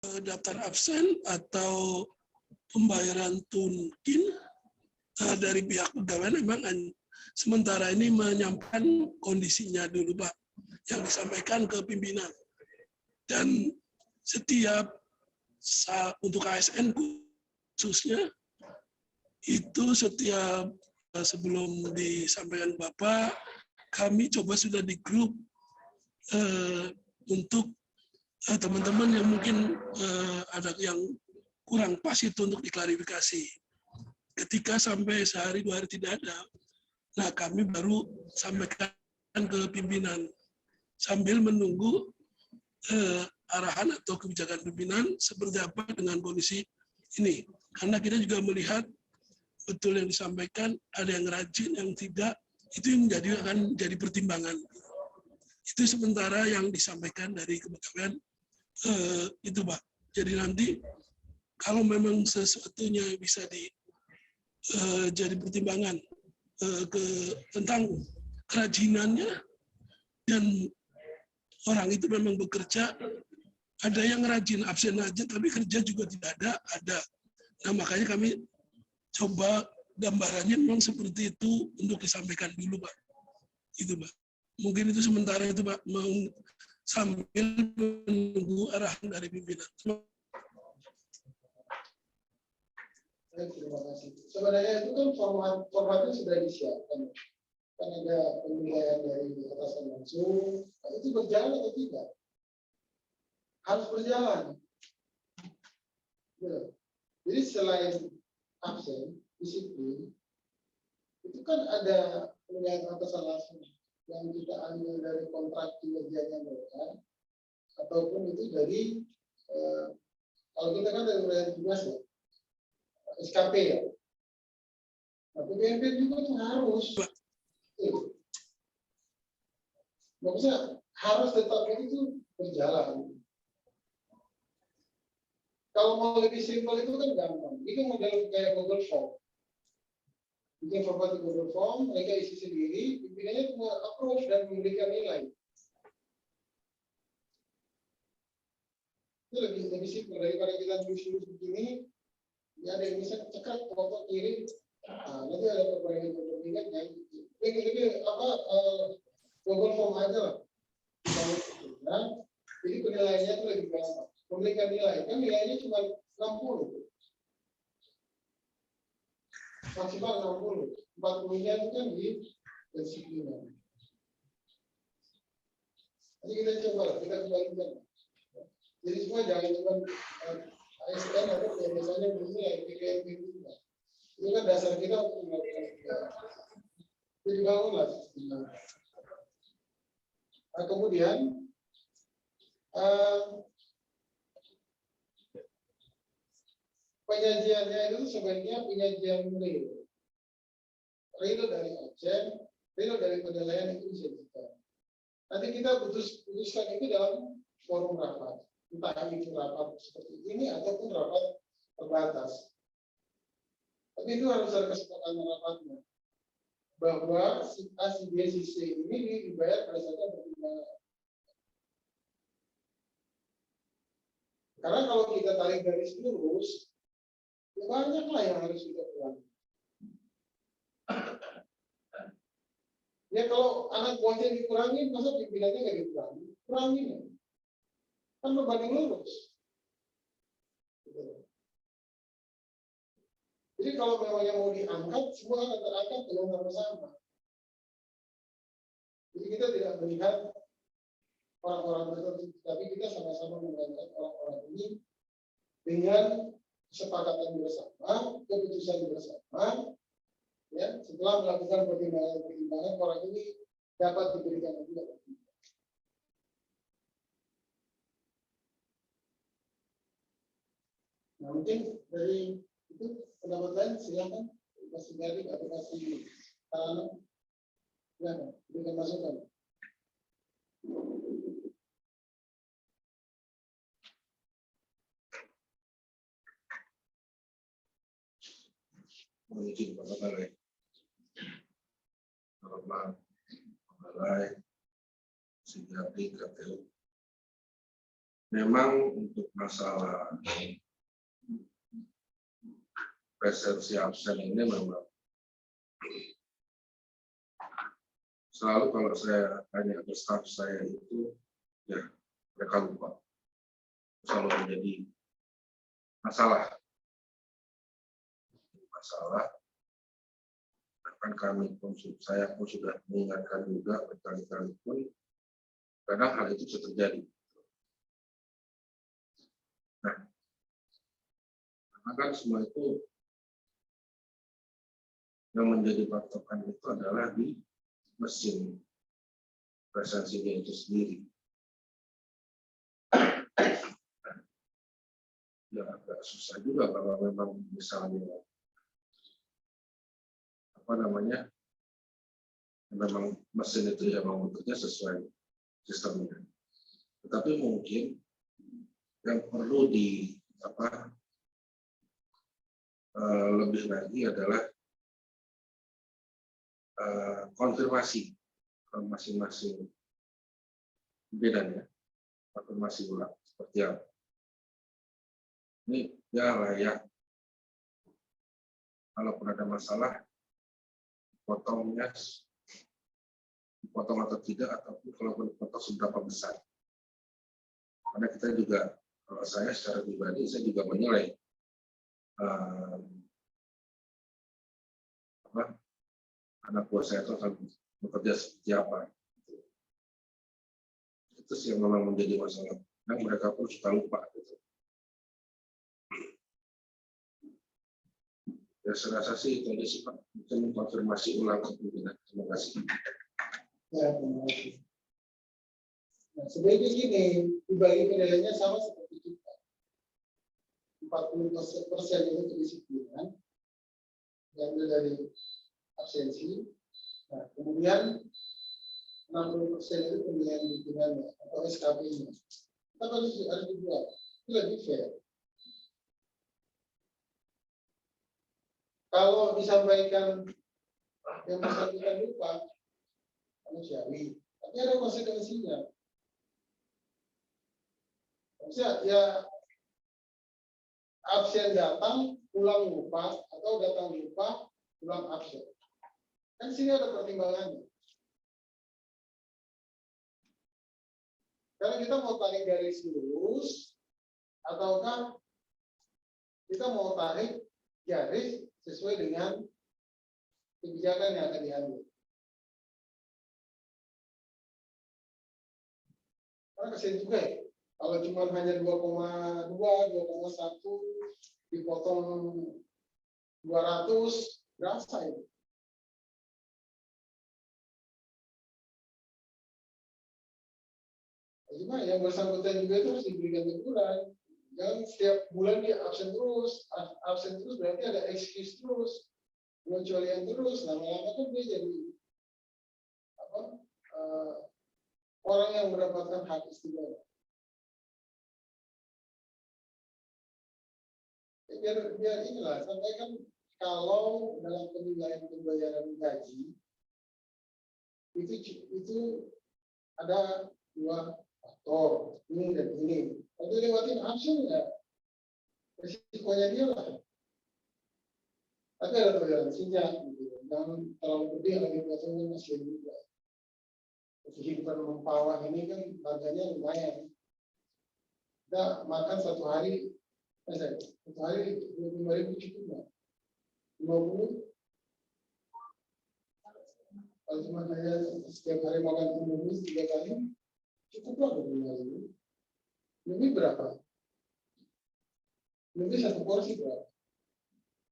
daftar absen atau pembayaran tunkin dari pihak pegawai memang sementara ini menyampaikan kondisinya dulu Pak, yang disampaikan ke pimpinan. Dan setiap untuk ASN khususnya, itu setiap sebelum disampaikan Bapak, kami coba sudah di grup untuk teman-teman yang mungkin ada yang kurang pas itu untuk diklarifikasi. Ketika sampai sehari 2 hari tidak ada, nah kami baru sampaikan ke pimpinan sambil menunggu arahan atau kebijakan pimpinan seperti apa dengan kondisi ini. Karena kita juga melihat betul yang disampaikan, ada yang rajin, yang tidak, itu yang akan jadi pertimbangan. Itu sementara yang disampaikan dari kepegawaian itu Pak. Jadi nanti kalau memang sesuatunya bisa jadi pertimbangan tentang kerajinannya dan orang itu memang bekerja, ada yang rajin absen aja tapi kerja juga tidak ada. Nah makanya kami coba gambarannya memang seperti itu untuk disampaikan dulu Pak. Itu Pak. Mungkin itu sementara itu Pak, sambil menunggu arahan dari pimpinan. Terima kasih. Sebenarnya itu kan formatnya sudah disiapkan. Kan ada penilaian dari atasan langsung. Nah, itu berjalan atau tidak? Harus berjalan. Ya. Jadi selain absen, disiplin, itu kan ada penilaian atasan langsung yang kita ambil dari kontrak kinerjanya mereka, ataupun itu dari kalau kita kan dari penilaian tugas ya, SKP ya. Nah, PPNP juga tuh harus. Maksudnya harus tetap itu berjalan. Kalau mau lebih simpel itu kan gampang. Itu model kayak Google Form. Bikin format di Google Form, mereka isi sendiri, pimpinannya cuma approve dan memberikan nilai. Itu lebih simpel daripada kita tulis begini. Ya ada yang bisa cekat foto kirim. Nah, nanti ada perbandingan yang lebih Google Form aja lah. Nah, jadi penilaiannya itu lebih gampang. Memberikan nilai, kan nilainya cuma 60. Maksimal 60. 40-nya itu kan di disiplinan. Jadi kita coba, kita kembalikan. Jadi semua jangan cuma ASN atau biasanya bernilai PKMP juga. Itu kan dasar kita untuk melakukan jadi bangunlah. Nah, kemudian penyajiannya itu sebaiknya penyajian real dari absen, real dari penilaian itu bisa kita. Nanti kita putuskan itu dalam forum rapat, entah itu rapat seperti ini ataupun rapat terbatas. Tapi itu harus ada kesepakatan rapatnya bahwa si A, si B, si C ini dibayar berdasarkan pertimbangan. Karena kalau kita tarik garis lurus, banyaklah yang harus kita kurangi. Ya kalau anak buahnya dikurangi, masa pimpinannya nggak dikurangi? Kurangin ya. Kan berbanding lurus. Jadi kalau memang yang mau diangkat, semua akan terangkat dengan sama-sama. Jadi kita tidak melihat orang-orang tertentu, tapi kita sama-sama mengangkat orang-orang ini dengan kesepakatan bersama, keputusan bersama. Ya, setelah melakukan pertimbangan orang ini dapat diberikan juga. Nah, mungkin dari itu pendapat lain silakan masih dari atau masih silakan berikan masukan. Mungkin mengenai norma mengenai sinyal KPU memang untuk masalah presensi absen ini memang selalu kalau saya tanya ke staf saya itu, ya mereka lupa. Selalu menjadi masalah. Bahkan saya pun sudah mengingatkan juga berkali-kali pun, kadang hal itu bisa terjadi. Nah, karena kan semua itu yang menjadi patokan itu adalah di mesin presensinya itu sendiri. Ya agak susah juga kalau memang misalnya memang mesin itu ya memang bekerja sesuai sistemnya. Tetapi mungkin yang perlu lebih lagi adalah konfirmasi ke masing-masing bedanya, konfirmasi ulang seperti apa. Ini ya layak, kalaupun ada masalah, dipotong atau tidak, ataupun kalaupun dipotong seberapa besar. Karena kita juga, kalau saya secara pribadi, saya juga menilai anak buah saya itu akan bekerja seperti apa. Itu sih yang memang menjadi masalah. Dan mereka pun suka lupa. Gitu. Ya, saya rasa sih itu aja sih Pak. Mungkin konfirmasi ulang ke pimpinan. Terima kasih. Ya, terima kasih. Nah, sebenarnya gini, dibagi penilaiannya sama seperti kita. 40% itu kedisiplinan, diambil dari absensi. Nah, kemudian 60% itu pemilihan dukungannya atau SKP-nya. Kita harus dibuat. Itu lebih fair. Kalau disampaikan yang bersangkutan lupa, manusiawi, tapi ada konsekuensinya. Maksudnya ya absen datang, pulang lupa, atau datang lupa, pulang absen. Kan sini ada pertimbangannya. Karena kita mau tarik garis lurus, ataukah kita mau tarik garis sesuai dengan kebijakan yang akan diambil. Karena kesian juga ya, kalau cuma hanya 2,2, 2,1 dipotong 200, berasa ya. Cuma yang bersangkutan juga itu harus diberikan teguran. Jangan setiap bulan dia absen terus berarti ada excuse terus, pengecualian terus, lama-lama kan dia jadi orang yang mendapatkan hak istimewa. Biar inilah, sampaikan kalau dalam penilaian pembayaran gaji itu ada 2 faktor, ini dan ini. Kalau lewatin absen ya risikonya dia lah. Tapi ada toleransinya, gitu. Jangan terlalu gede lagi biasanya masih juga. Kehidupan mempawah ini kan harganya lumayan. Kita makan satu hari 25.000 cukup nggak? 50? Kalau cuma saya setiap hari makan 3 kali, cukup lah 25.000. Lebih berapa? Lebih 1 porsi berapa?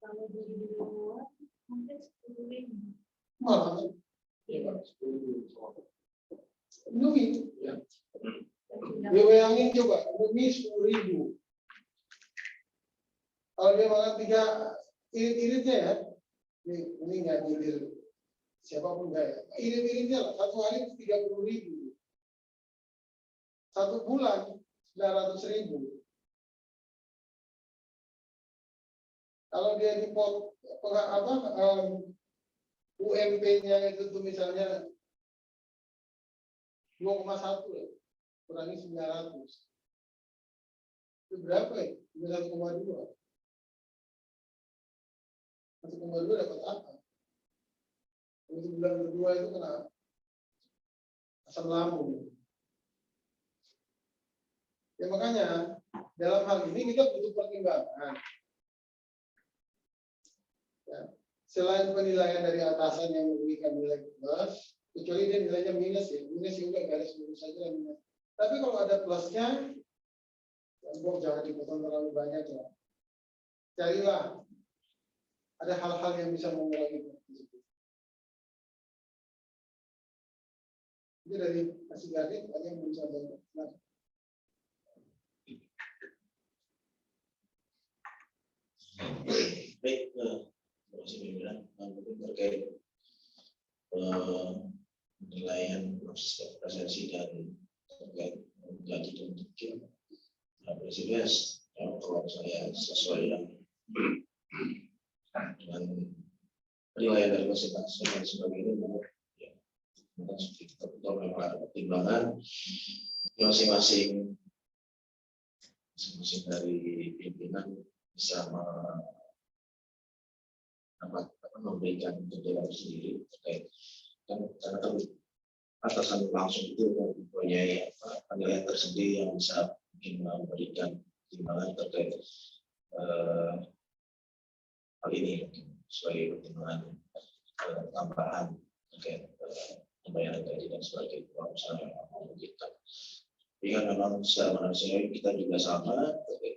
Kalau di luar mungkin 10.000. Malah. Lebih. Ya. Dia bayangin coba, lebih 10.000. Kalau dia makan 3 irit-iritnya ya, ini nggak nyindir siapapun nggak ya, irit-iritnya lah, 1 hari 30.000. 1 bulan 900.000. Kalau dia dipot UMP-nya itu tuh misalnya 2,1 ya, kurangi 900. Itu berapa ya? 1,2. 1,2 dapat apa? Untuk bulan kedua itu kena asam lambung. Ya makanya dalam hal ini kita butuh pertimbangan. Ya. Selain penilaian dari atasan yang memberikan nilai plus, kecuali dia nilainya minus ya, minus juga garis lurus saja minus. Tapi kalau ada plusnya, jangan dipotong terlalu banyak ya. Carilah ada hal-hal yang bisa mengurangi itu. Itu dari kasih garis ada yang bisa bantu. Nah. Baik, terima kasih pimpinan. Mungkin terkait penilaian proses presentasi dan terkait gaji dan tujuan presiden, kalau saya sesuai yang dengan penilaian dari masing-masing dan sebagainya, ya, kita betul memang ada pertimbangan masing-masing dari pimpinan bisa memberikan penjelasan sendiri terkait karena kan atasan langsung itu mempunyai penilaian tersendiri yang bisa mungkin memberikan pertimbangan terkait hal ini sebagai pertimbangan tambahan terkait pembayaran gaji dan sebagainya kalau misalnya kita. Tapi kan memang secara manusiawi kita juga sama terkait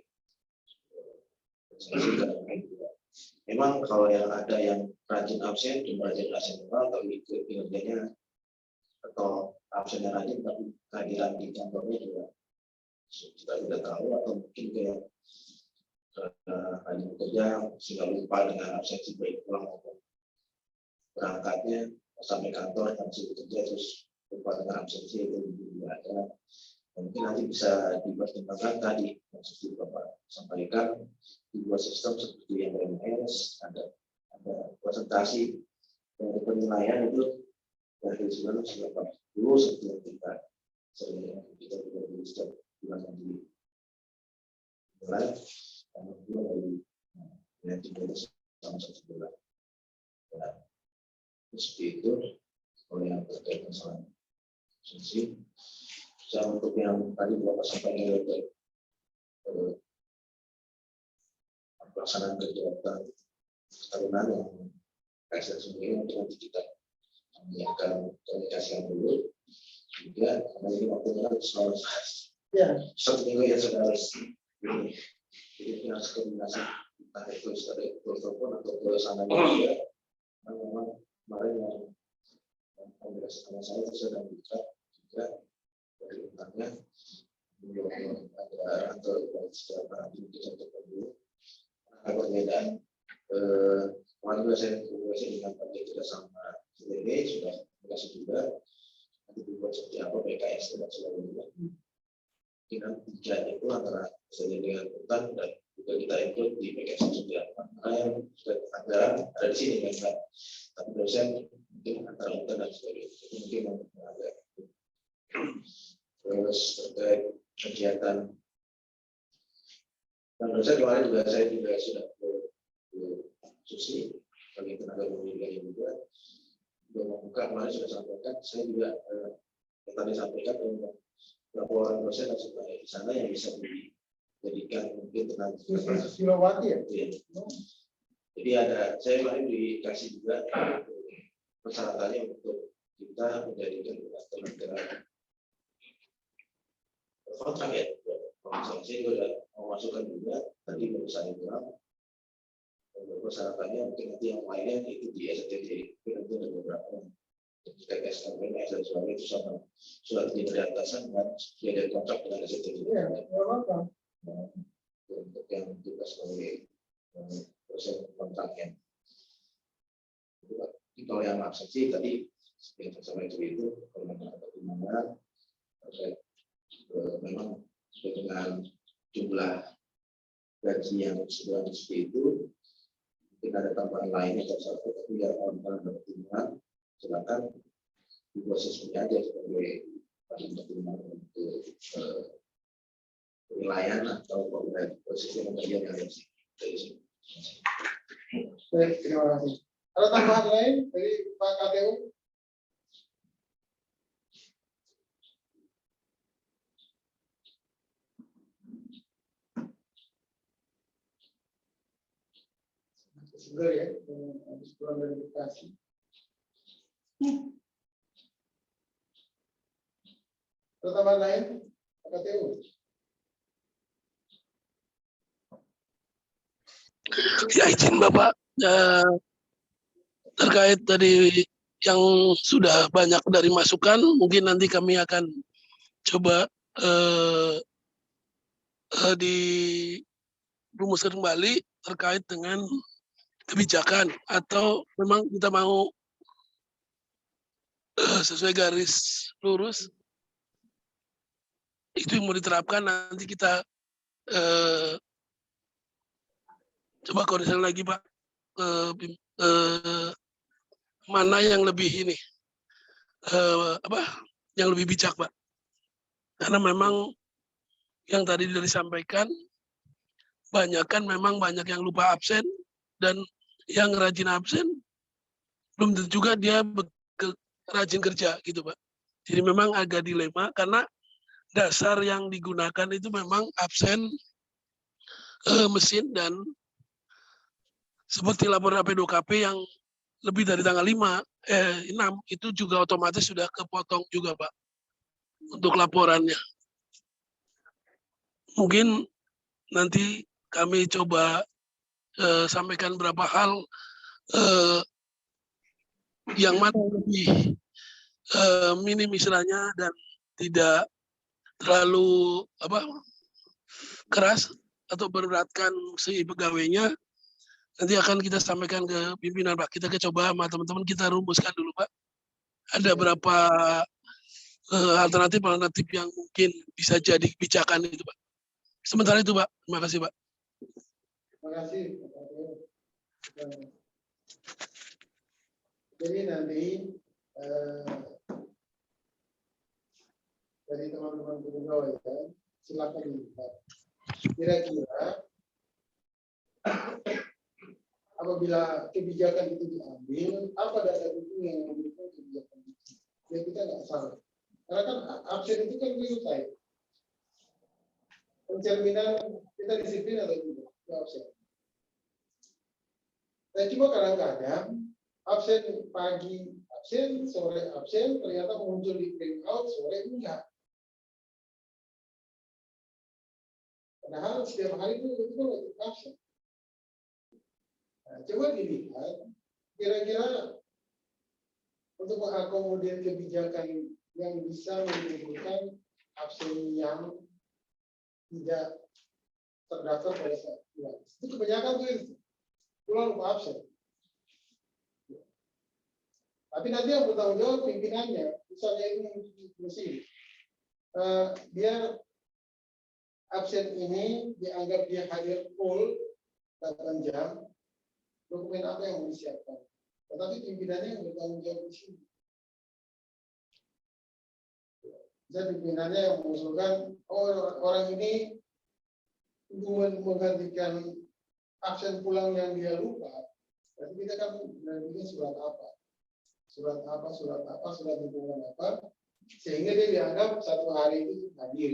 memang kalau yang ada yang rajin absen, cuma rajin absen tapi kinerjanya atau absennya rajin tapi kehadiran di kantornya juga kita tidak tahu atau mungkin kayak rajin bekerja sehingga lupa dengan absensi baik pulang maupun berangkatnya sampai kantor masih bekerja terus lupa dengan absensi itu juga ada. Mungkin nanti bisa dipertimbangkan tadi yang seperti Bapak sampaikan di dua sistem seperti yang BMS ada presentasi dari penilaian itu dari 1980 seperti yang kita juga di setiap bulan yang dimulai dan kedua dari yang tiga sama satu bulan. Seperti itu kalau yang terkait masalah fungsi. Untuk yang tadi Bapak sampaikan dari pelaksanaan kegiatan tahunan yang KSN sendiri untuk nanti kita menyiapkan komunikasi yang dulu juga karena ini waktunya selalu satu minggu ya sudah harus ini jadi kita harus komunikasi entah itu dari telepon atau ke sana juga memang kemarin yang komunikasi sama saya itu sudah bisa juga dari tentangnya ada atau secara kita dulu ada perbedaan kemarin juga saya komunikasi dengan Pak Direktur sama CDD sudah komunikasi juga nanti dibuat seperti apa PKS dan sebagainya dengan tiga itu antara CDD dengan hutan dan juga kita ikut di PKS seperti apa karena yang sudah anggaran ada di sini kan tapi dosen mungkin antara hutan dan sebagainya mungkin ada terus terkait kegiatan dan dosen kemarin juga saya juga sudah susi bagi tenaga pendidikan juga membuka kemarin sudah sampaikan saya juga yang tadi sampaikan laporan dosen dan sebagainya di sana yang bisa dijadikan mungkin tenaga kilowati ya. Jadi ada saya kemarin dikasih juga persyaratannya untuk kita menjadikan tenaga kontrak ya. Kalau saya juga mau masukkan juga tadi baru saya bilang persyaratannya mungkin nanti yang lainnya itu di STD nanti ada beberapa ketika SKB dan sebagainya itu sama surat izin atasan dan sudah ada kontrak dengan STD. Untuk yang kita sebagai proses kontraknya. Kalau yang absensi tadi yang saya itu kalau ada pertimbangan memang sesuai dengan jumlah gaji yang sudah seperti itu mungkin ada tambahan lainnya atau satu tapi yang ada pertimbangan silakan dibuat sesuai aja sebagai pertimbangan untuk wilayah lah atau posisi pemberian yang lebih. Baik, terima kasih. Ada tambahan lain dari Pak KPU? Segar ya, habis pulang dari Bekasi. Ada tambahan lain, Pak KPU? Ya, izin Bapak, terkait tadi yang sudah banyak dari masukan, mungkin nanti kami akan coba dirumuskan kembali terkait dengan kebijakan, atau memang kita mau sesuai garis lurus itu yang mau diterapkan. Nanti kita coba koordinasi lagi Pak, mana yang lebih ini yang lebih bijak Pak, karena memang yang tadi disampaikan memang banyak yang lupa absen, dan yang rajin absen belum tentu juga dia rajin kerja gitu Pak. Jadi memang agak dilema, karena dasar yang digunakan itu memang absen mesin, dan seperti laporan AP2KP yang lebih dari tanggal 6 itu juga otomatis sudah kepotong juga Pak untuk laporannya. Mungkin nanti kami coba sampaikan beberapa hal yang mana lebih minim istilahnya dan tidak terlalu keras atau beratkan si pegawainya. Nanti akan kita sampaikan ke pimpinan Pak. Kita coba sama teman-teman kita rumuskan dulu Pak. Ada berapa alternatif yang mungkin bisa jadi kebijakan itu Pak. Sementara itu Pak. Terima kasih Pak. Terima kasih. Jadi nanti dari teman-teman pegawai ya, silakan dilihat. Kira-kira apabila kebijakan itu diambil, apa dasar hukum yang mendukung kebijakan itu? Ya kita nggak salah. Karena kan absen itu kan real time. Pencerminan kita disiplin atau tidak? Absen. Nah, cuma kadang-kadang absen pagi absen, sore absen, ternyata muncul di print out, sore enggak. Padahal setiap hari itu wajib absen. Nah, coba dilihat, kira-kira untuk mengakomodir kebijakan yang bisa menimbulkan absen yang tidak terdaftar pada saat pulang. Itu kebanyakan tuh pulang lupa absen. Tapi nanti yang bertanggung jawab pimpinannya, misalnya ini mesin, dia absen ini dianggap dia hadir full 8 jam, dokumen apa yang mau disiapkan? Tetapi pimpinannya yang bertanggung jawab di sini. Bisa pimpinannya yang mengusulkan, oh orang ini untuk menggantikan absen pulang yang dia lupa, berarti kita kan menandatangani surat apa? Surat apa, surat dukungan apa, sehingga dia dianggap 1 hari itu hadir.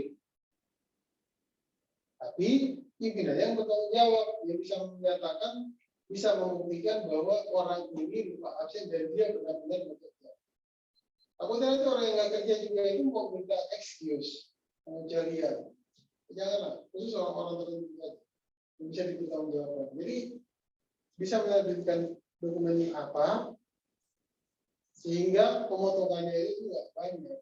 Tapi pimpinannya yang bertanggung jawab, dia bisa menyatakan, bisa membuktikan bahwa orang ini lupa absen dan dia benar-benar bekerja. Apabila itu orang yang nggak kerja juga itu mau minta excuse, pengecualian, janganlah, khusus orang-orang tertentu yang bisa dipertanggungjawabkan. Jadi bisa menerbitkan dokumen apa, sehingga pemotongannya itu nggak banyak.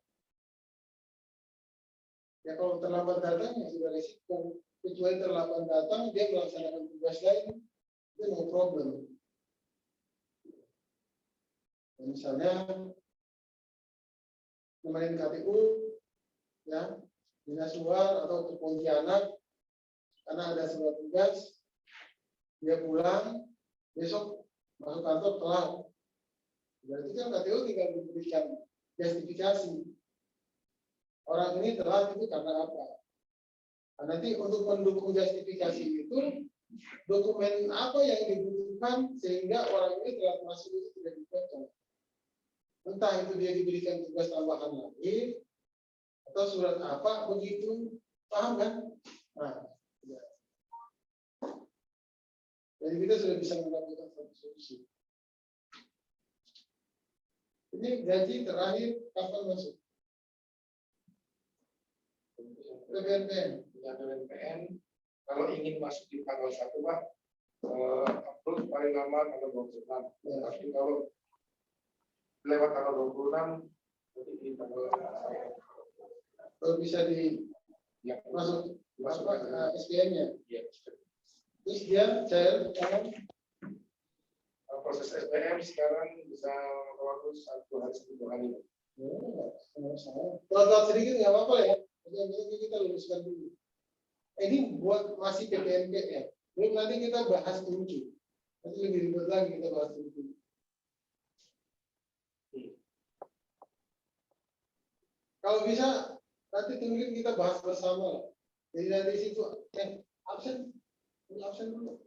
Ya kalau terlambat datang ya sudah resiko. Kecuali terlambat datang dia melaksanakan tugas lain, itu no problem. Dan misalnya kemarin KPU, ya dinas luar atau ke Pontianak, karena ada surat tugas, dia pulang, besok masuk kantor telat. Berarti kan KPU tinggal memberikan justifikasi. Orang ini telat itu karena apa? Nah, nanti untuk mendukung justifikasi itu, dokumen apa yang dibutuhkan sehingga orang ini telah masuk itu tidak dipotong. Entah itu dia diberikan tugas tambahan lagi, atau surat apa begitu, paham kan? Nah, ya. Jadi kita sudah bisa mendapatkan satu solusi. Ini gaji terakhir kapan masuk? PPNPN. PPNPN kalau ingin masuk di tanggal 1 Pak, upload paling lama tanggal 26. Ya. Tapi kalau lewat tanggal 26 berarti di tanggal Kalau bisa di ya, masuk masuk SPM-nya. ya. Terus dia cair Proses SPM sekarang bisa waktu 1 hari 2 hari. Kalau sedikit nggak apa-apa ya. Jadi kita luluskan dulu. Ini buat masih PPNP ya. Belum nanti kita bahas tunjuk. Nanti lebih ribet lagi kita bahas tunjuk. Kalau bisa nanti mungkin kita bahas bersama. Jadi nanti situ absen dulu.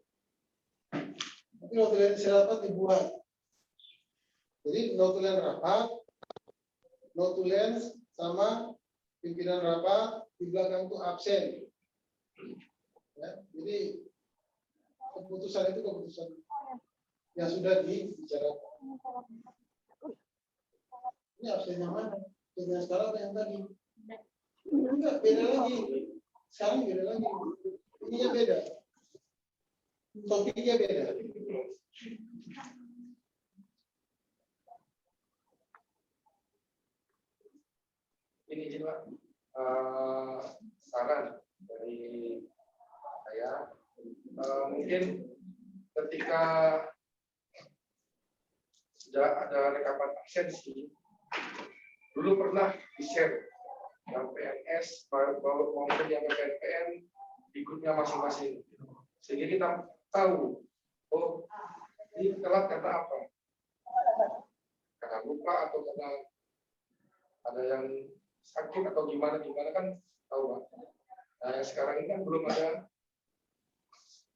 Tapi notulen rapat dibuat. Jadi notulen rapat, notulen sama pimpinan rapat di belakang itu absen. Ya, jadi keputusan itu keputusan yang sudah dibicarakan. Ini absennya mana? Absennya sekarang apa yang tadi? Enggak, beda lagi. Sekarang beda lagi. Ininya beda. Topiknya beda. Ini juga saran dari saya, mungkin ketika sudah ada rekaman absensi, dulu pernah di-share yang PNS maupun yang PPNPN di grupnya masing-masing, sehingga kita tahu, oh ini telat karena apa? Karena lupa atau karena ada yang sakit atau gimana kan tahu Pak. Nah yang sekarang ini kan belum ada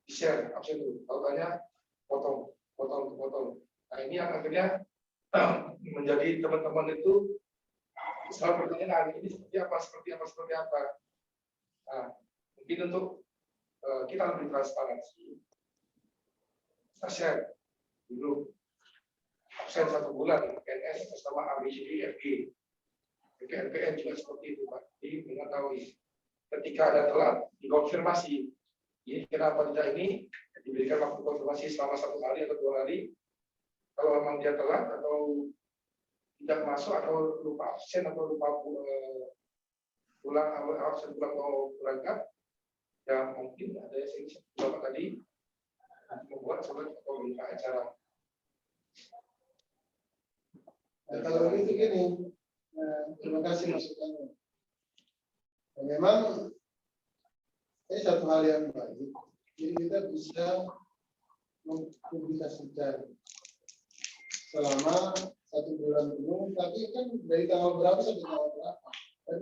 di-share absen itu, tahunya potong. Nah ini yang akhirnya menjadi teman-teman itu selalu pertanyaan ini seperti apa. Nah mungkin untuk kita lebih transparansi, kita share dulu absen 1 bulan PNS bersama ABCD, PPNPN juga seperti itu Pak. Jadi mengetahui ketika ada telat dikonfirmasi. Ini kenapa tidak ini diberikan waktu konfirmasi selama 1 hari atau 2 hari. Kalau memang dia telat atau tidak masuk atau lupa absen atau lupa pulang absen pulang atau berangkat, ya mungkin ada yang saya tadi membuat surat atau berita acara. Nah, kalau begitu gini, terima kasih masukannya. Nah, memang ini satu hal yang baik. Jadi kita bisa mempublikasikan selama 1 bulan penuh, tapi kan dari tanggal berapa sampai tanggal berapa, dan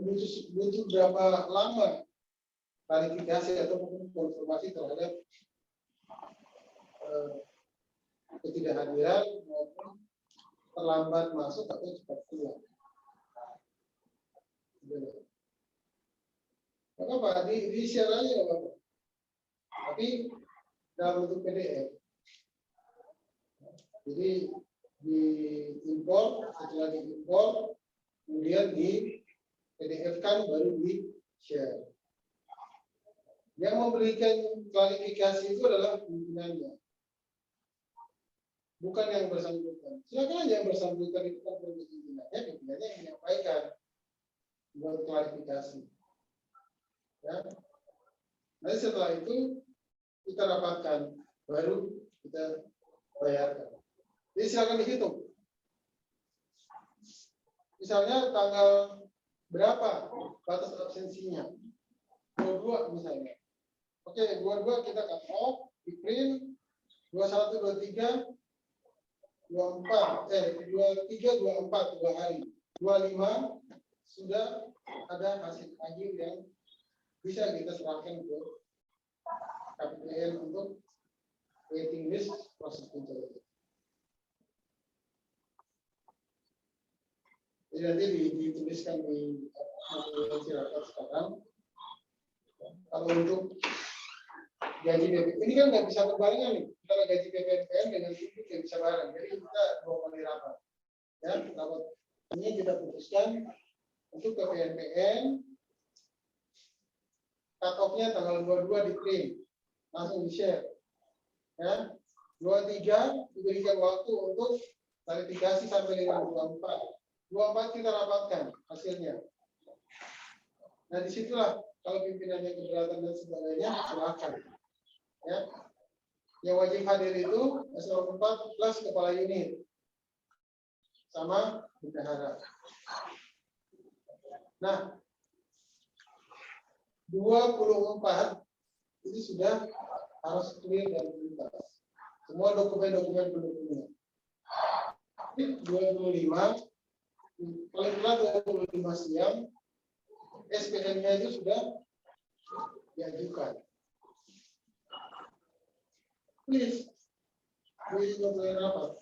butuh berapa lama klarifikasi atau konfirmasi terhadap ketidakhadiran maupun terlambat masuk atau cepat keluar. Maka Pak, di share aja Bapak. Tapi dalam bentuk PDF. Jadi diimpor, setelah diimpor, kemudian di PDF-kan baru di share. Yang memberikan klarifikasi itu adalah pimpinannya, bukan yang bersangkutan. Silakan aja yang bersangkutan itu kan pimpinannya yang menyampaikan buat klarifikasi. Ya. Nanti setelah itu kita rapatkan, baru kita bayarkan. Jadi silakan dihitung. Misalnya tanggal berapa batas absensinya? 22 misalnya. Oke, 22 kita cut off, di print, 21, 23, 24, 23, 24, 2 hari. 25 sudah ada hasil akhir yang bisa kita serahkan ke KPPN untuk waiting list proses pencairan. Jadi nanti dituliskan di masyarakat sekarang. Kalau untuk gaji BPN ini kan nggak bisa berbarengan nih, antara gaji BPN dengan itu nggak bisa bareng. Jadi kita 2 kali rapat. Ya, rapat ini kita putuskan untuk PPNPN cut off-nya tanggal 22 di print, langsung di share. Ya, 23 diberikan waktu untuk klarifikasi sampai dengan 24. 24 kita rapatkan hasilnya. Nah disitulah kalau pimpinannya keberatan dan sebagainya silakan. Ya, yang wajib hadir itu eselon 4 plus kepala unit sama bendahara. Nah, 24 ini sudah harus clear dan tuntas. Semua dokumen-dokumen pendukungnya. 25 paling telat 25 siang SPN-nya itu sudah diajukan. Please, boleh rapat.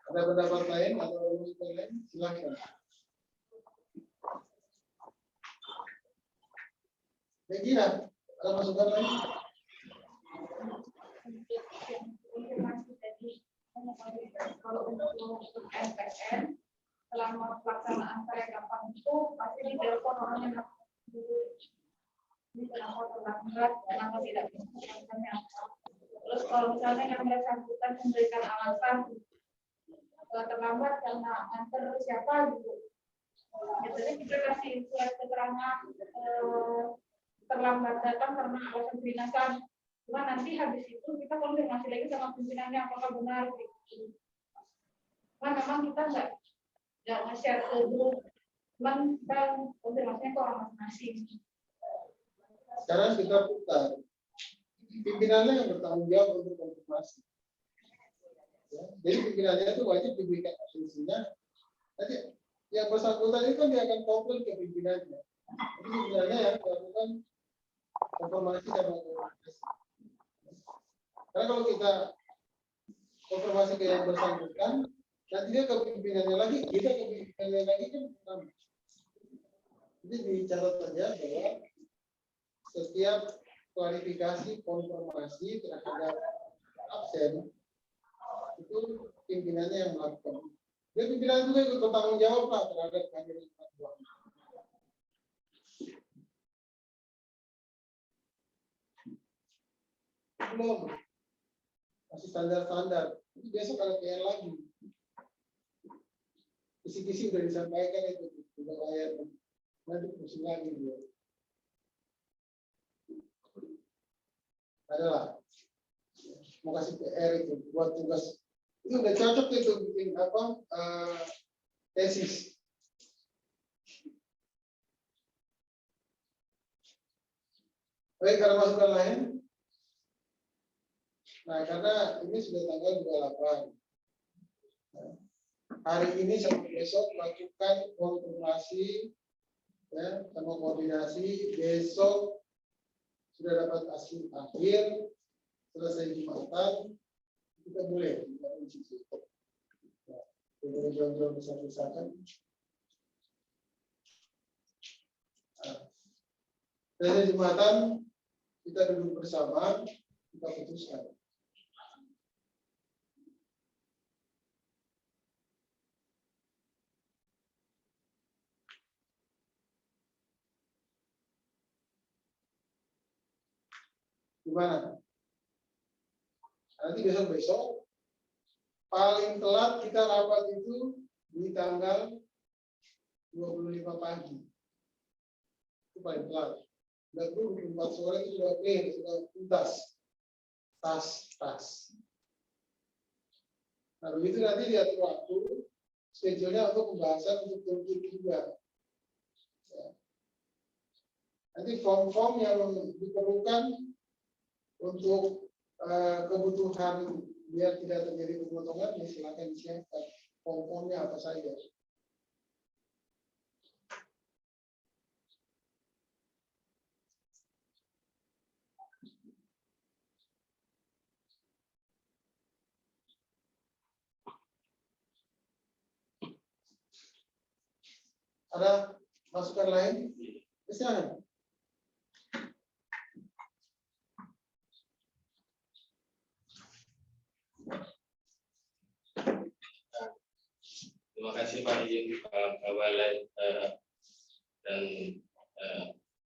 Ada pendapat lain atau usul lain? Silakan. Regina, ada masukan lain? Kalau untuk MPN selama pelaksanaan perekapan itu pasti ditelepon orangnya dulu. Ini kenapa terlambat, kenapa tidak bisa. Terus kalau misalnya yang bersangkutan memberikan alasan terlambat karena antar siapa gitu, biasanya kita kasih surat keterangan terlambat datang karena alasan kedinasan. Cuma nanti habis itu kita konfirmasi lagi sama pimpinannya apakah benar gitu. Cuma memang kita nggak nge-share ke grup, cuman kita konfirmasinya ke orang masing-masing. Sekarang kita putar. Pimpinannya yang bertanggung jawab untuk konfirmasi. Ya, jadi pimpinannya itu wajib diberikan asumsinya. Nanti yang bersangkutan itu kan dia akan komplain ke pimpinannya. Jadi pimpinannya yang melakukan konfirmasi dan konfirmasi. Karena kalau kita konfirmasi ke yang bersangkutan, nanti dia ke pimpinannya lagi, kita ke pimpinannya lagi kan sama. Jadi dicatat saja bahwa setiap klarifikasi konfirmasi terhadap absen itu pimpinannya yang melakukan. Dia pimpinan juga ikut bertanggung jawab lah terhadap kehadiran fatwa. Belum masih standar-standar. Itu besok ada PR lagi. Kisi-kisi sudah disampaikan itu sudah bayar. Nanti pusing lagi dia. Adalah mau kasih PR itu buat tugas itu udah cocok itu bikin apa tesis. Baik, ada masukan lain? Nah, karena ini sudah tanggal 28. Nah, hari ini sampai besok lakukan konfirmasi ya, sama koordinasi. Besok sudah dapat hasil akhir, selesai Jumatan, kita boleh jodoh besar-besarkan. Selesai Jumatan, kita duduk bersama, kita putuskan. Gimana? Nanti besok paling telat kita rapat itu di tanggal 25 pagi. Itu paling telat. Dan 24 sore itu sudah clear, sudah tuntas. Tas. Nah begitu nanti diatur waktu, schedule-nya untuk pembahasan untuk turun juga. Ya. Nanti form-form yang diperlukan untuk kebutuhan biar tidak terjadi pemotongan, ya silakan disiapkan. pokoknya apa saja. Ada masukan lain? Silakan. Terima kasih Pak Izin, Pak Kawalan dan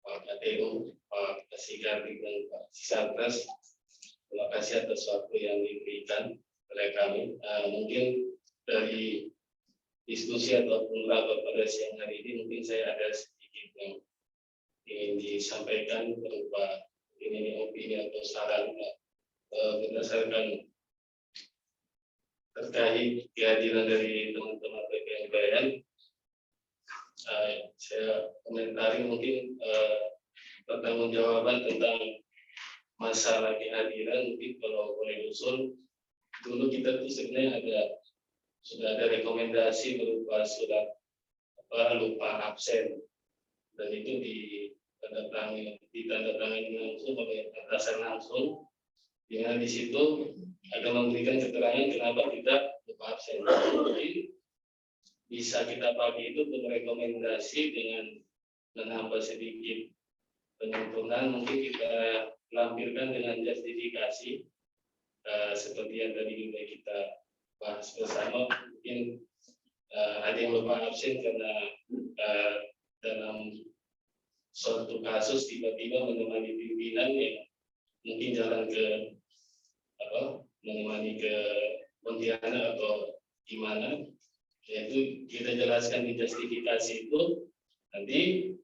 Pak KTU, Pak Kasigardi dan Pak Sisartas. Terima kasih atas waktu yang diberikan oleh kami. Mungkin dari diskusi ataupun rapat pada siang hari ini, mungkin saya ada sedikit yang ingin disampaikan berupa ini opini atau saran berdasarkan terkait kehadiran dari teman-teman PPNPN. Saya komentari mungkin pertanggungjawaban tentang masalah kehadiran. Mungkin kalau boleh usul, dulu kita tuh sebenarnya sudah ada rekomendasi berupa surat lupa absen, dan itu ditandatangani langsung oleh atasan langsung, dengan di situ akan memberikan keterangan kenapa kita lupa absen. Jadi bisa kita pakai itu untuk rekomendasi dengan menambah sedikit penyempurnaan. Mungkin kita lampirkan dengan justifikasi seperti yang tadi juga kita bahas bersama. Mungkin ada yang lupa absen karena dalam suatu kasus tiba-tiba menemani pimpinan yang mungkin jalan ke menemani ke Pontianak atau gimana, yaitu kita jelaskan di justifikasi itu, nanti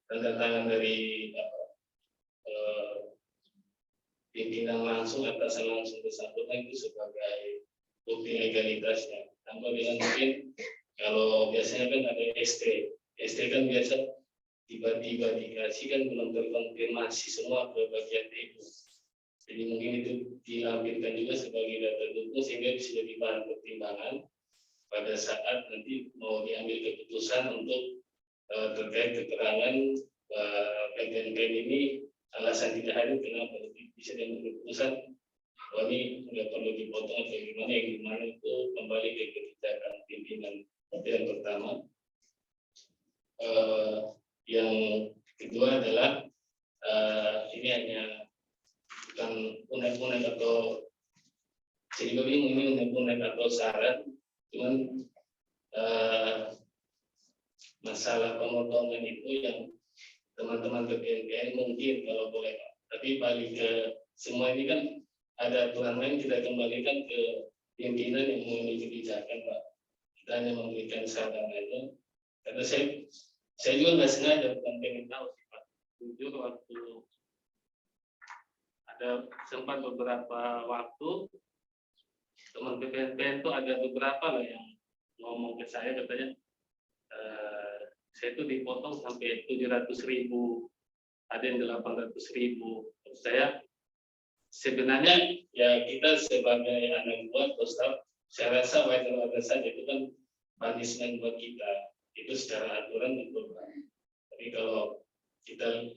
tanda tangan dari pimpinan langsung, atasan langsung bersangkutan itu sebagai bukti legalitasnya. Tanpa dengan mungkin kalau biasanya kan ada ST kan biasa tiba-tiba dikasih kan belum terkonfirmasi semua ke bagian itu. Jadi mungkin itu dilampirkan juga sebagai data dukung sehingga bisa jadi bahan pertimbangan pada saat nanti mau diambil keputusan untuk terkait keterangan PPNPN ini alasan tidak hadir kenapa, bisa diambil keputusan ini nggak perlu dipotong atau gimana, yang gimana itu kembali ke kebijakan pimpinan. Itu yang pertama. Yang kedua adalah ini hanya bukan unek-unek atau jadi bingung ini unek-unek atau saran, cuman masalah pemotongan itu yang teman-teman PPNPN mungkin kalau boleh, tapi balik ke semua ini kan ada aturan lain, kita kembalikan ke pimpinan yang mengambil kebijakan, Pak. Kita hanya memberikan saran aja, karena saya juga nggak sengaja, bukan pengen tahu sih Pak. Jujur waktu ada sempat beberapa waktu teman PPNPN itu ada beberapa lah yang ngomong ke saya, katanya saya itu dipotong sampai 700.000, ada yang 800.000. Terus saya sebenarnya ya kita sebagai anak buah atau staff, saya rasa wajar-wajar saja, itu kan punishment buat kita, itu secara aturan betul. Tapi kalau kita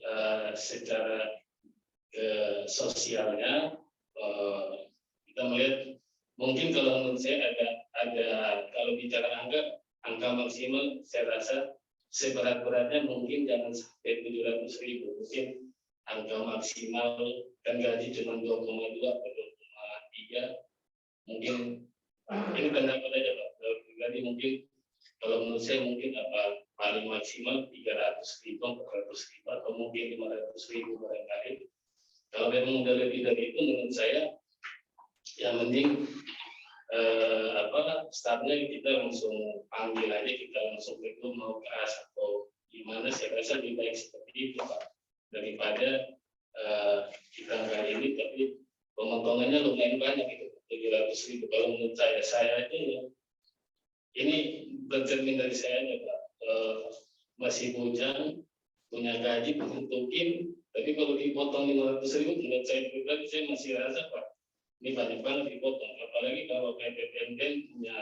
secara sosialnya kita melihat mungkin kalau menurut saya ada kalau bicara angka maksimal, saya rasa seberat-beratnya mungkin jangan sampai 700.000, mungkin angka maksimal kan gaji cuma 2,2 atau 2,3, mungkin ini pendapat aja Pak. Jadi mungkin kalau menurut saya mungkin paling maksimal 300.000, 400.000 atau mungkin 500.000 barangkali. Kalau memang udah lebih dari itu, menurut saya yang penting startnya kita langsung panggil aja, kita langsung itu mau keras atau gimana, saya rasa lebih baik seperti itu Pak, daripada kita nggak ini tapi pemotongannya lumayan banyak itu 700.000. Kalau menurut saya aja ya, ini bercermin dari saya aja Pak, masih bujang, punya gaji tentuin, tapi kalau dipotong 500.000 menurut saya pribadi saya masih rasa Pak, ini banyak banget dipotong, apalagi kalau PPNPN punya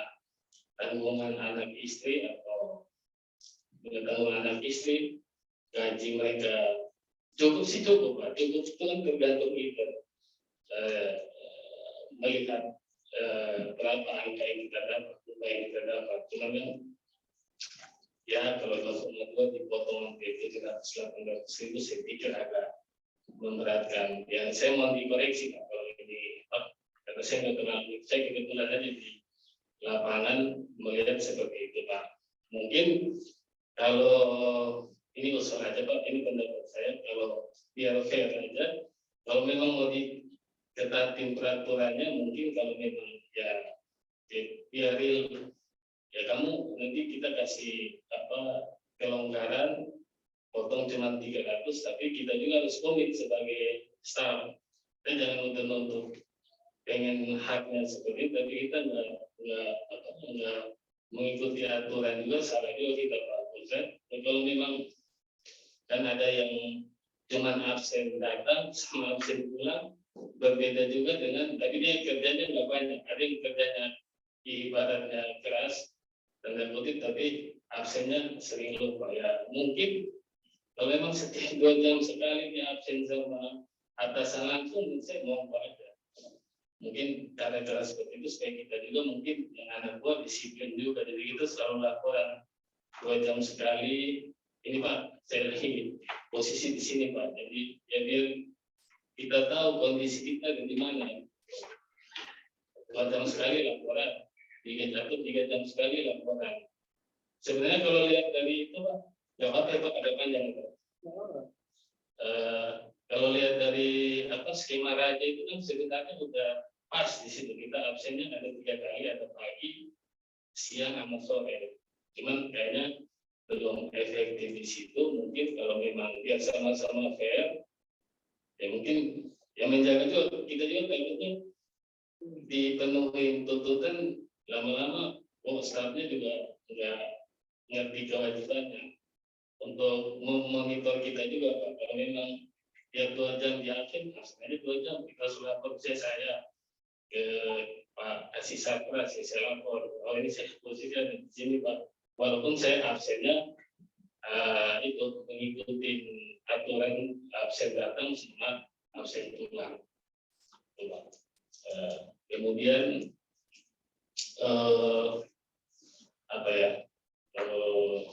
tanggungan anak istri atau tanggungan anak istri, gaji mereka cukup sih cukup, Pak. Cukup itu kan tergantung kita melihat berapa angka yang kita dapat, berapa yang kita dapat. Cuma kan ya kalau 2,2 dipotong PP 700-800 ribu, saya pikir agak memberatkan. Yang saya mau dikoreksi Pak, kalau ini karena saya nggak terlalu, saya kebetulan aja di lapangan melihat seperti itu Pak. Mungkin kalau ini usul aja Pak, ini pendapat saya, kalau biar fair aja, kalau memang mau diketatin peraturannya, mungkin kalau memang ya biaril ya kamu nanti kita kasih kelonggaran, potong cuma 300, tapi kita juga harus komit sebagai staff. Dan jangan untuk pengen haknya seperti itu, tapi kita nggak mengikuti aturan juga, salah juga kita Pak Pusat. Dan kalau memang kan ada yang cuman absen datang sama absen pulang, berbeda juga dengan, tapi dia kerjanya nggak banyak, ada yang kerjanya ibaratnya keras tanda kutip, tapi absennya sering lupa ya. Mungkin kalau memang setiap 2 jam sekali dia absen sama atasan langsung, saya mau aja. Mungkin karena keras seperti itu, supaya kita juga mungkin yang anak buah disiplin juga, jadi kita selalu laporan 2 jam sekali. Ini Pak, saya lagi posisi di sini Pak, jadi ya biar kita tahu kondisi kita di mana. 2 jam sekali laporan, 3 jam sekali laporan. Sebenarnya kalau lihat dari itu Pak, nggak apa-apa Pak, ada panjang Pak. Kalau lihat dari skema raja itu kan sebenarnya udah pas di situ, kita absennya ada 3 kali, ada pagi, siang, sama sore. Cuman kayaknya belum efektif di situ. Mungkin kalau memang biar sama-sama fair, ya mungkin yang menjaga juga kita juga takutnya dipenuhi tuntutan, lama-lama staffnya juga nggak ngerti kewajibannya untuk memonitor kita juga Pak. Kalau memang dia 2 jam di absen, asalnya 2 jam kita sudah lapor, saya ke Pak Kasih Sakra, saya lapor, oh ini saya posisi di sini Pak, walaupun saya absennya itu mengikuti aturan absen datang sama absen pulang. Kemudian apa ya, kalau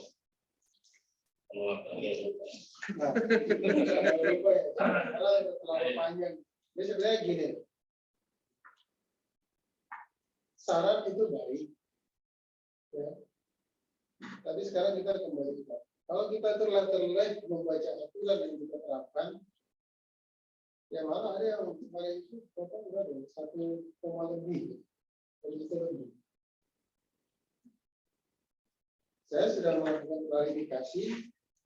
mau apa ya, terlalu panjang. Jadi sebenarnya gini, saran itu baik, ya. Tapi sekarang kita kembali ke kalau kita terleleh membaca aturan yang kita terapkan, yang mana ada yang kemarin itu total berapa? 1, lebih, lebih. Saya sudah melakukan klarifikasi,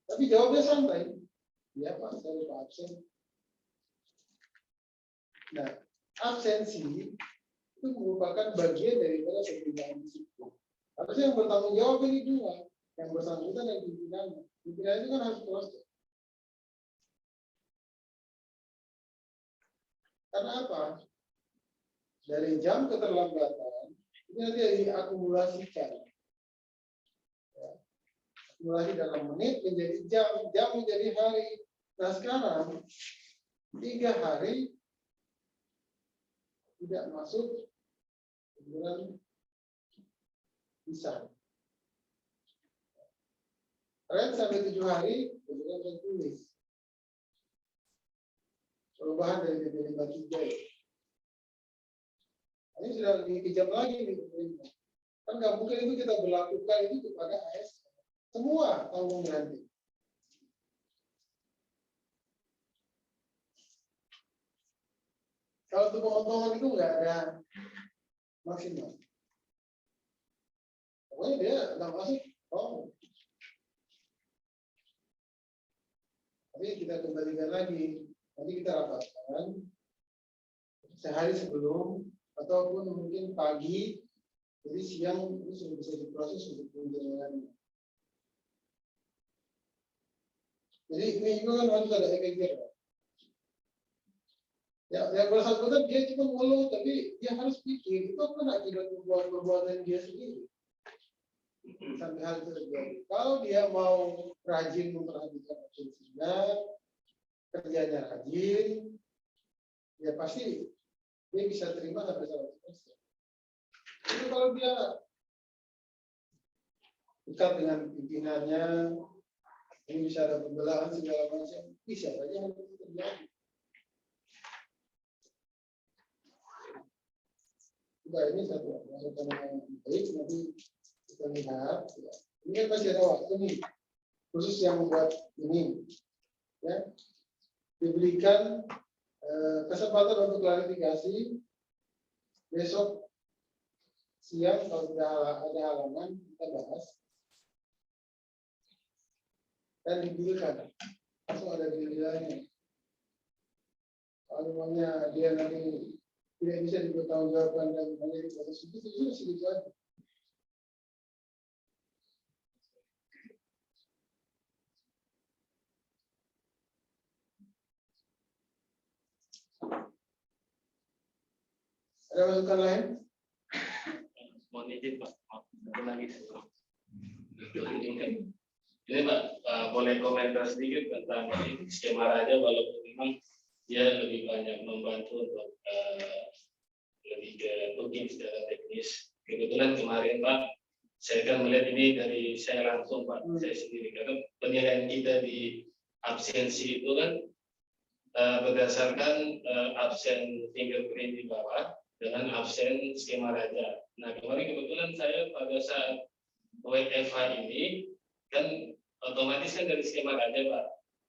tapi jawabnya santai. Ya Pak, saya lupa absen. Nah, absensi itu merupakan bagian daripada pembinaan disiplin. Harusnya yang bertanggung jawab ini 2, yang bersangkutan dan pimpinannya. Pimpinan itu kan harus proses. Karena apa? Dari jam keterlambatan ini nanti diakumulasikan. Ya. Akumulasi dalam menit menjadi jam, jam menjadi hari. Nah sekarang 3 hari tidak masuk, kemudian bisa. Red sampai 7 hari, kemudian saya tulis. Perubahan dari PP 53. Ini sudah dikejam lagi nih. Kan nggak mungkin itu kita berlakukan itu kepada AS. Semua tanggung ganti. Kalau untuk pemotongan itu nggak ada maksimal. Pokoknya dia nggak masuk. Oh. Tapi kita kembalikan lagi. Nanti kita rapatkan sehari sebelum ataupun mungkin pagi, jadi siang itu sudah bisa diproses untuk penjelasannya. Jadi ini juga kan harus ada efeknya. Ya, yang bersangkutan dia cuma ngeluh, tapi dia harus pikir itu kan akibat perbuatan dia sendiri. sampai hal itu terjadi. Kalau dia mau rajin memperhatikan absensinya, kerjanya rajin, ya pasti dia bisa terima sampai 100%. Jadi kalau dia dekat dengan pimpinannya, ini bisa ada pembelaan segala macam, bisa saja hal itu terjadi. Sudah, ini satu masukan yang baik, nanti kita lihat. Ya. Ini kan masih ada waktu nih, khusus yang membuat ini, ya, diberikan kesempatan untuk klarifikasi besok siang kalau tidak ada halangan kita bahas dan dipilihkan langsung ada pilihannya. Kalau namanya dia nanti tidak bisa dipertanggungjawabkan dan hanya di proses itu sedikit aja. Ada masukan lain? Mohon izin Pak, satu lagi sebelum ini Pak, boleh komentar sedikit tentang skema raja, walaupun memang dia lebih banyak membantu untuk lebih ke booking secara teknis. Kebetulan kemarin Pak, saya kan melihat ini dari saya langsung Pak, saya sendiri, karena penilaian kita di absensi itu kan berdasarkan absen fingerprint di bawah dengan absen skema raja. Nah kemarin kebetulan saya pada saat WFH ini kan otomatis kan dari skema raja Pak.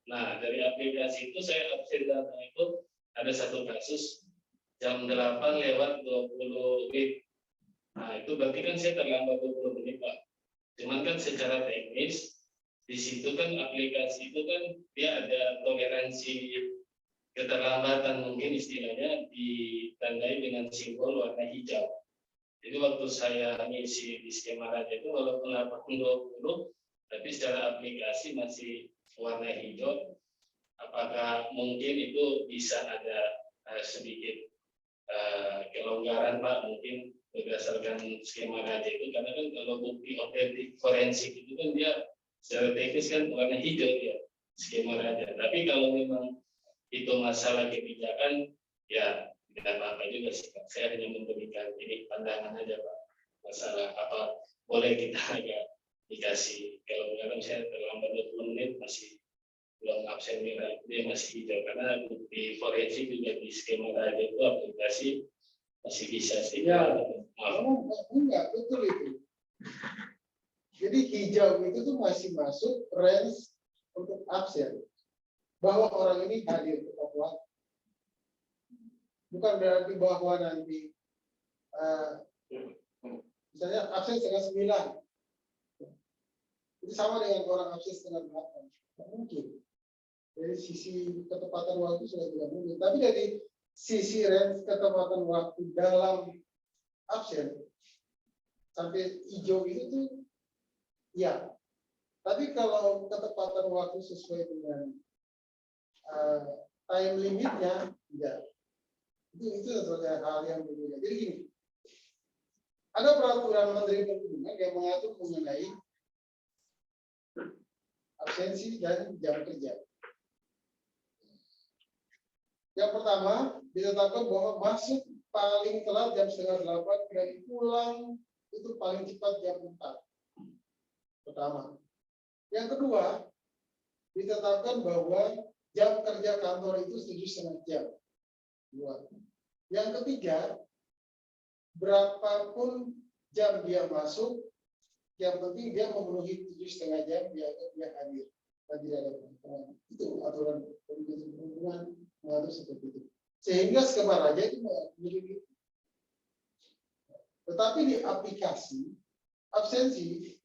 Nah dari aplikasi itu saya absen data itu ada satu kasus jam 8:20 WIB. Nah itu berarti kan saya terlambat 20 menit Pak. Cuman kan secara teknis di situ kan aplikasi itu kan dia ada toleransi keterlambatan, mungkin istilahnya ditandai dengan simbol warna hijau. Jadi waktu saya ngisi di skema raja itu walaupun 8:20 tapi secara aplikasi masih warna hijau. Apakah mungkin itu bisa ada sedikit kelonggaran Pak, mungkin berdasarkan skema raja itu, karena kan kalau bukti otentik forensik itu kan dia secara teknis kan warna hijau ya skema raja. Tapi kalau memang itu masalah kebijakan, ya tidak apa-apa juga sih Pak. Saya hanya memberikan ini pandangan aja Pak. Masalah apa boleh kita agak dikasih, kalau sekarang saya terlambat 20 menit masih belum absen merah, dia masih hijau, karena di forensik juga di skema raja itu aplikasi masih bisa sih. Ya, enggak betul itu. Jadi hijau itu tuh masih masuk range untuk absen, bahwa orang ini hadir tepat waktu. Bukan berarti bahwa nanti misalnya absen 8:30, itu sama dengan orang absen 7:30. Tidak mungkin. Dari sisi ketepatan waktu sudah tidak mungkin. Tapi dari sisi range ketepatan waktu dalam absen sampai hijau itu tuh ya. Tapi kalau ketepatan waktu sesuai dengan time limitnya tidak. Itu sebenarnya hal yang berbeda. Jadi gini, ada peraturan Menteri Perhubungan yang mengatur mengenai absensi dan jam kerja. Yang pertama, ditetapkan bahwa masuk paling telat jam 7:30 dan pulang itu paling cepat jam 4. Pertama. Yang kedua, ditetapkan bahwa jam kerja kantor itu 7,5 jam. Dua. Yang ketiga, berapapun jam dia masuk, yang penting dia memenuhi 7,5 jam dia hadir dan tidak ada pengurangan. Itu aturan perhubungan mengatur seperti itu. Sehingga skema raja itu memiliki. Tetapi di aplikasi absensi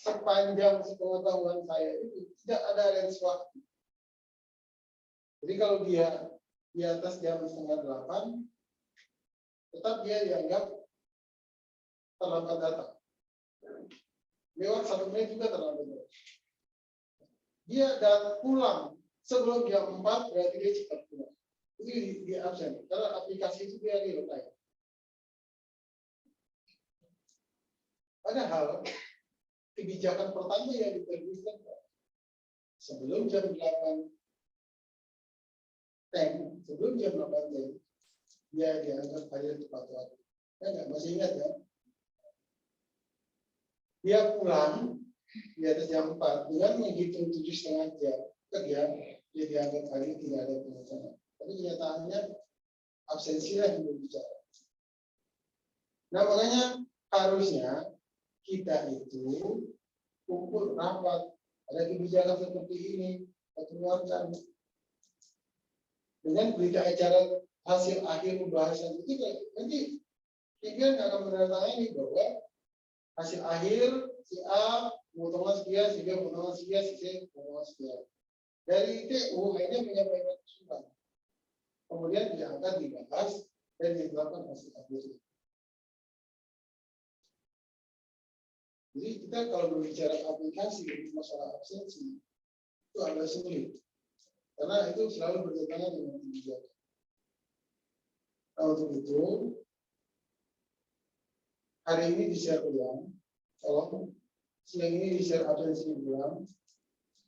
sepanjang sepengetahuan saya itu tidak ada range waktu. Jadi kalau dia di atas jam 7:30, tetap dia dianggap terlambat datang. Lewat 1 menit juga terlambat datang. Dia datang pulang sebelum jam 4, berarti dia cepat pulang. Itu di absen, karena aplikasi itu dia real time. Padahal kebijakan pertama yang diterbitkan sebelum jam 8 sebelum jam 8 dia dianggap hadir tepat waktu. Ya nggak, masih ingat ya? Dia pulang di atas jam 4 dengan menghitung 7,5 jam kerja, dia dianggap hadir, tidak ada pengacara. Tapi kenyataannya absensi lah yang berbicara. Nah makanya harusnya kita itu kumpul rapat, ada kebijakan seperti ini, kita keluarkan dengan berita acara hasil akhir pembahasan itu. Nanti pimpinan akan menandatangani bahwa hasil akhir si A potongan sekian, si B potongan sekian, si C potongan sekian. Dari TU hanya menyampaikan usulan, kemudian diangkat, dibahas, dan ditetapkan hasil akhir. Jadi kita kalau berbicara aplikasi untuk masalah absensi itu agak sulit, karena itu selalu bertentangan dengan kebijakan. Nah untuk itu hari ini di-share ulang, tolong siang ini di-share absensi ulang.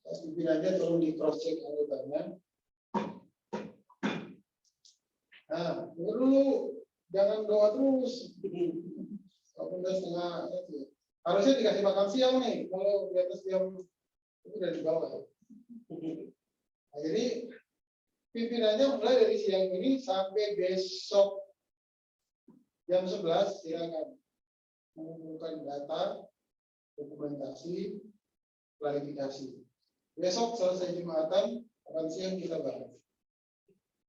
Pimpinannya tolong di cross check anggotanya. Nah, dulu jangan doa terus. Walaupun udah setengah, harusnya dikasih makan siang nih. Kalau di atas jam itu udah di bawah. Nah, jadi pimpinannya mulai dari siang ini sampai besok jam 11 silakan mengumpulkan data, dokumentasi, klarifikasi. Besok selesai Jumatan, akan siang kita bahas.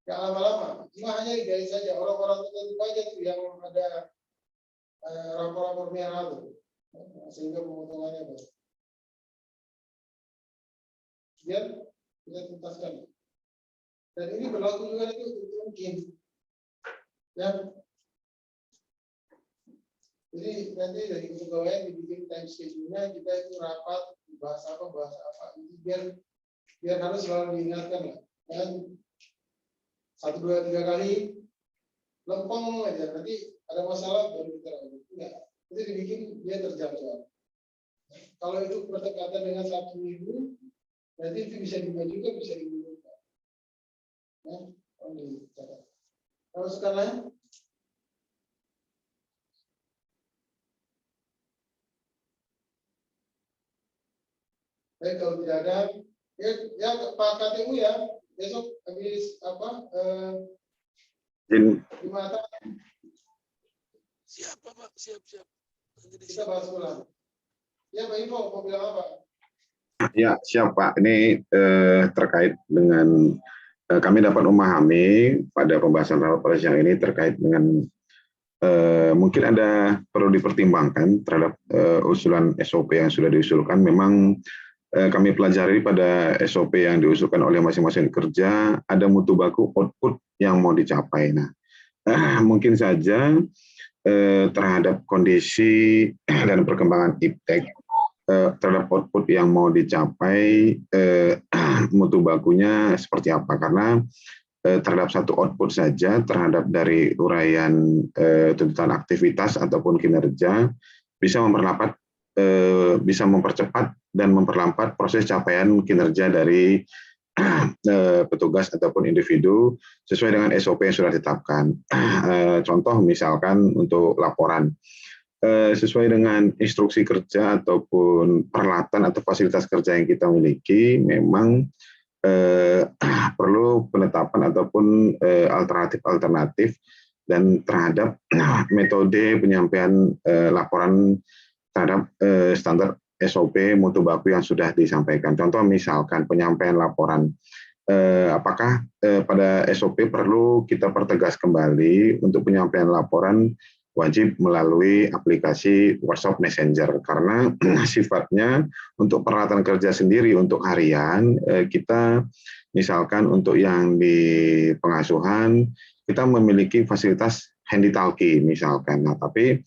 Gak lama-lama, cuma hanya digaris saja orang-orang tertentu aja tuh yang ada rapor-rapor merah tuh, sehingga pemotongannya baik. Biar kita tuntaskan. Dan ini berlaku juga nanti untuk mungkin. Ya. Jadi nanti dari kepegawaian dibikin time schedule-nya, kita itu rapat bahas apa. Biar harus selalu diingatkan lah. Dan 1, 2, 3 kali lempeng aja, nanti ada masalah baru kita lanjut. Enggak, itu dibikin dia terjadwal. Kalau itu berdekatan dengan 1 minggu, nanti itu bisa dimajukan, bisa dimundurkan. Nah, kalau sekarang baik, kalau tidak ada, ya Pak KTU ya, besok habis apa? Jumatan. Siap Pak, siap. Kita bahas ulang. Ya Pak Ivo, mau bilang apa? Ya, siap Pak. Ini terkait dengan kami dapat memahami pada pembahasan rapat pada siang ini terkait dengan mungkin ada perlu dipertimbangkan terhadap usulan SOP yang sudah diusulkan. Memang kami pelajari pada SOP yang diusulkan oleh masing-masing kerja ada mutu baku output yang mau dicapai. Nah, mungkin saja terhadap kondisi dan perkembangan iptek terhadap output yang mau dicapai mutu bakunya seperti apa, karena terhadap satu output saja terhadap dari uraian tuntutan aktivitas ataupun kinerja bisa mempercepat dan memperlambat proses capaian kinerja dari petugas ataupun individu sesuai dengan SOP yang sudah ditetapkan. Contoh misalkan untuk laporan sesuai dengan instruksi kerja ataupun peralatan atau fasilitas kerja yang kita miliki, memang perlu penetapan ataupun alternatif dan terhadap metode penyampaian laporan terhadap standar SOP mutu baku yang sudah disampaikan. Contoh misalkan penyampaian laporan, apakah pada SOP perlu kita pertegas kembali untuk penyampaian laporan wajib melalui aplikasi WhatsApp Messenger, karena sifatnya untuk peralatan kerja sendiri untuk harian kita misalkan untuk yang di pengasuhan kita memiliki fasilitas handy talkie misalkan. Nah, tapi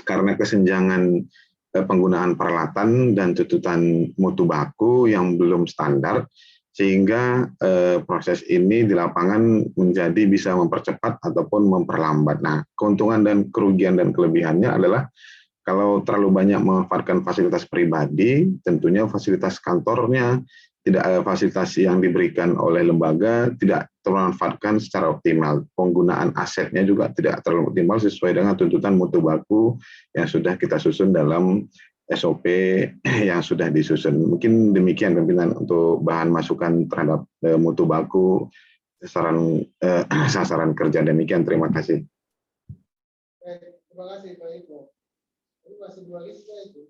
karena kesenjangan penggunaan peralatan dan tuntutan mutu baku yang belum standar, sehingga proses ini di lapangan menjadi bisa mempercepat ataupun memperlambat. Nah, keuntungan dan kerugian dan kelebihannya adalah kalau terlalu banyak memanfaatkan fasilitas pribadi, tentunya fasilitas kantornya, tidak fasilitas yang diberikan oleh lembaga tidak termanfaatkan secara optimal. Penggunaan asetnya juga tidak terlalu optimal sesuai dengan tuntutan mutu baku yang sudah kita susun dalam SOP yang sudah disusun. Mungkin demikian pimpinan untuk bahan masukan terhadap mutu baku sasaran kerja. Demikian, terima kasih. Baik, terima kasih Pak Iko. Ini masih dua lista itu.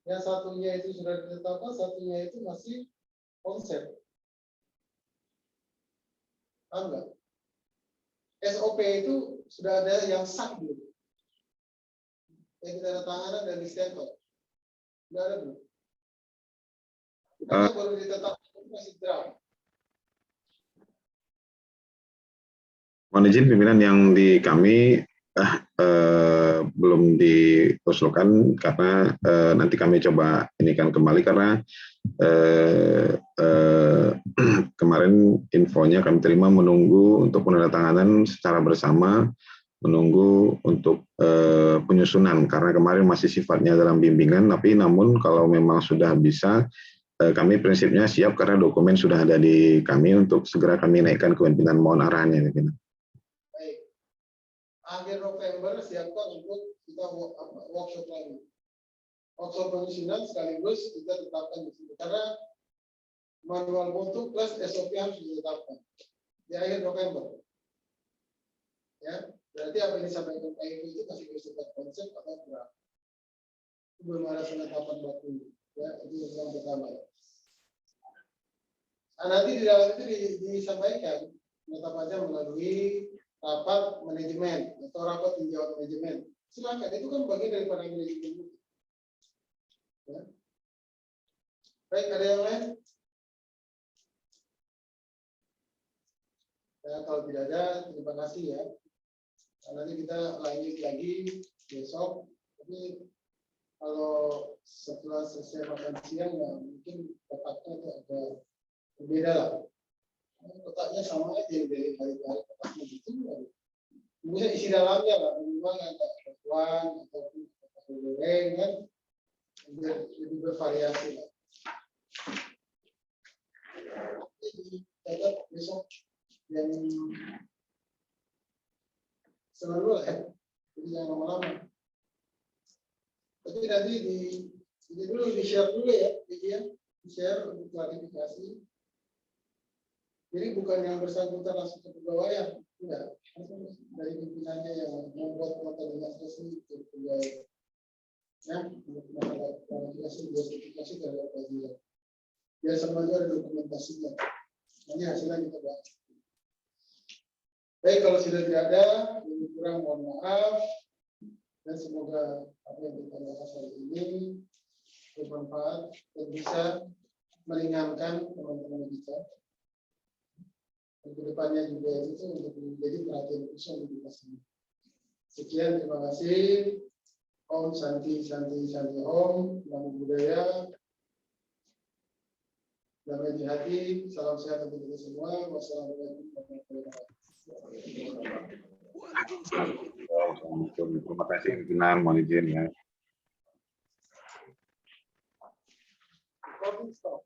Yang satunya itu sudah ditetapkan, satunya itu masih konsep. Paham nggak? SOP itu sudah ada yang sah dulu. Yang kita ada tanganan dan distemper. Sudah ada belum? Karena baru ditetapkan itu masih draft. Mohon izin pimpinan yang di kami belum diusulkan karena nanti kami coba inikan kembali karena kemarin infonya kami terima menunggu untuk penandatanganan secara bersama, menunggu untuk penyusunan karena kemarin masih sifatnya dalam bimbingan, tapi namun kalau memang sudah bisa kami prinsipnya siap karena dokumen sudah ada di kami untuk segera kami naikkan ke pimpinan. Mohon arahannya pimpinan. Akhir November siapkan untuk kita workshop lagi. Workshop penyusunan sekaligus kita tetapkan di sini karena manual mutu plus SOP harus ditetapkan di akhir November. Ya, berarti apa yang disampaikan Pak Ibu itu masih bersifat konsep atau draft. Belum ada penetapan baku. Ya, itu yang pertama. Nah, nanti di dalam itu disampaikan penetapannya melalui rapat manajemen atau rapat tinjauan manajemen. Silakan, itu kan bagian daripada manajemen. Ya. Baik, ada yang lain? Ya, kalau tidak ada, terima kasih ya. Nah, nanti kita lanjut lagi besok. Tapi kalau setelah selesai makan siang, ya mungkin kotaknya itu agak berbeda lah. Kotaknya sama aja dari hari-hari kotaknya gitu. Bisa isi dalamnya lah, memang ada batuan ataupun goreng kan, lebih bervariasi lah. Jadi catat besok yang selalu lah ya, jadi jangan lama-lama. Tapi nanti di share dulu ya, di share untuk klarifikasi. Jadi bukan yang bersangkutan langsung ke pegawaian, enggak. Dari pimpinannya yang membuat nota administrasi ke pegawai. Ya, masalah klarifikasi, justifikasi terhadap kajian. Biar sama ada dokumentasinya. Nanti hasilnya kita bahas. Baik, kalau sudah tidak ada, lebih kurang mohon maaf. Dan semoga apa yang kita bahas hari ini bermanfaat dan bisa meringankan teman-teman kita. Kedepannya juga itu untuk menjadi perhatian khusus untuk kita semua. Sekian, terima kasih. Om Santi Santi Santi Om, Namo Buddhaya, damai di hati, salam sehat untuk kita semua. Wassalamualaikum warahmatullahi wabarakatuh. Terima kasih pimpinan, mohon izin ya. Stop.